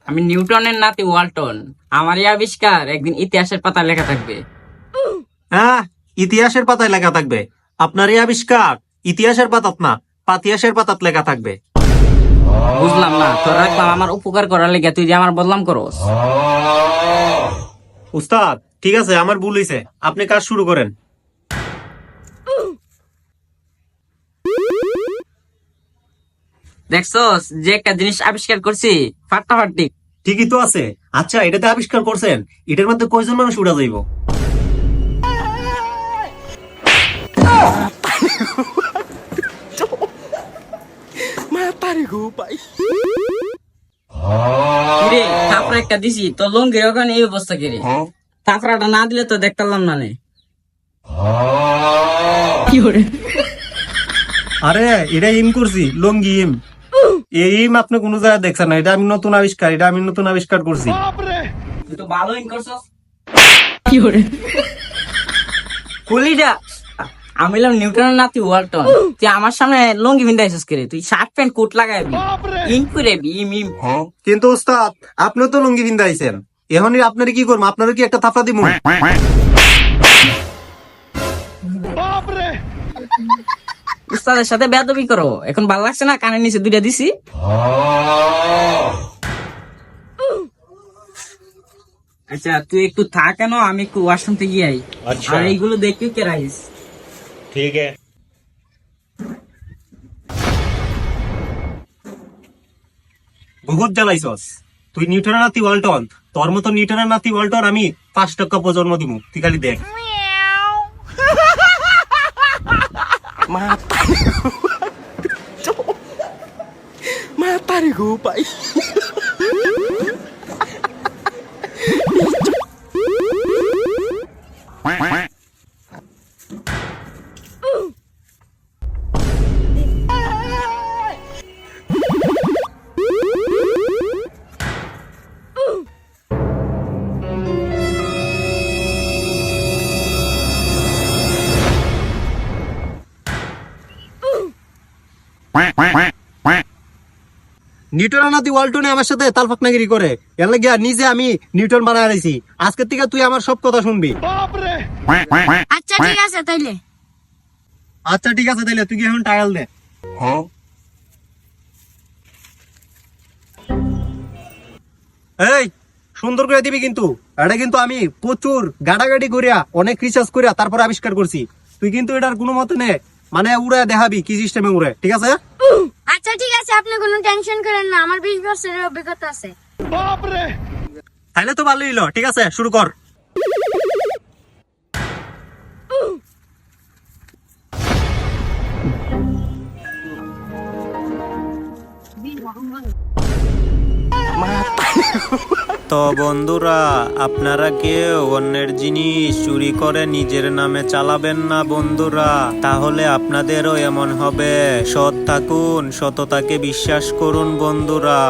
আমি নিউটনের নাতি ওয়ালটন। আমার এই আবিষ্কার একদিন ইতিহাসের পাতায় লেখা থাকবে। হ্যাঁ, ইতিহাসের পাতায় লেখা থাকবে। আপনার এই আবিষ্কার ইতিহাসের পাতাত না, পাতিয়াসের পাতাত লেখা থাকবে। বুঝলাম না, তোর রাখলাম আমার উপকার করার লেগে, তুই যে আমার বদনাম করস। উস্তাদ, ঠিক আছে, আমার ভুল হয়েছে, আপনি কাজ শুরু করেন। দেখছস যে একটা জিনিস আবিষ্কার করছি, ফাটাফাটি। ঠিকই তো আছে। আচ্ছা, এটাতে আবিষ্কার করছেন, এটার মধ্যে কয়জন মানুষ উড়া যাইব? কিরে থাপড়া একটা দিছি, তো লঙ্গির ওখানে এই অবস্থা কিরে? থাপড়াটা না দিলে তো দেখতাম না নে। আরে, এটা ইম করছি, লঙ্গি ইম। এই ইম আপনি কোনো জায়গায় দেখছেন না, এটা আমি নতুন আবিষ্কার, এটা আমি নতুন আবিষ্কার করছি। তুই তো ভালো ইন করছস। কুলিটা আমি হলাম নিউটনের নাতি ওয়ালটন। তুই আমার সামনে লঙ্গি ভিন্দাইছিস কিরে? তুই শার্ট প্যান্ট কোট লাগাইবি, ইন করে ইম ইম। কিন্তু উস্তাদ, আপনি তো লুঙ্গি ভিন্দাইছেন, এখনই আপনার কি করবো? আপনার কি একটা থাপড়া দিব? উস্তাদের সাথে বেয়াদবি করো, এখন ভালো লাগছে না? কানের নিচে দুইটা দিছি। আচ্ছা তুই একটু থাক, কেন আমি একটু ওয়াশরুম থেকে গিয়ে আই। আচ্ছা। আর এইগুলো দেখবি কে রাইস। ঠিক আছে। বহুত জ্বালাইছস তুই, নিউটনের নাতি ওয়ালটন। তোর মতো নিউটনের নাতি ওয়ালটন আমি 5 টাকা প্রজন্ম দিব, তুই খালি দেখ। নিউটনের নাতি ওয়ালটনে আমার সাথে তালফাকনাগিরি করে, এর লাগিয়া নিজে আমি নিউটন বানায় আইছি। আজকের থেকে তুই আমার সব কথা শুনবি। আচ্ছা ঠিক আছে তাইলে। আচ্ছা ঠিক আছে, তাইলে তুই কি এখন টায়াল দে। এই, সুন্দর করে দিবি কিন্তু। এটা কিন্তু আমি প্রচুর গাড়াগাড়ি করিয়া, অনেক রিসার্চ করিয়া তারপর আবিষ্কার করছি। তুই কিন্তু এটার কোনো মতে নে, মানে উড়ে দেখাবি কি সিস্টেমে উড়ে, ঠিক আছে? আচ্ছা ঠিক আছে, আপনি কোনো টেনশন করেন না, আমার 20 বছরের অভিজ্ঞতা আছে। তাইলে তো ভালোই হলো, ঠিক আছে, শুরু কর। তো বন্ধুরা, আপনারা কেউ অন্যের জিনিস চুরি করে নিজের নামে চালাবেন না বন্ধুরা, তাহলে আপনাদেরও এমন হবে। সৎ থাকুন, সততাকে বিশ্বাস করুন বন্ধুরা।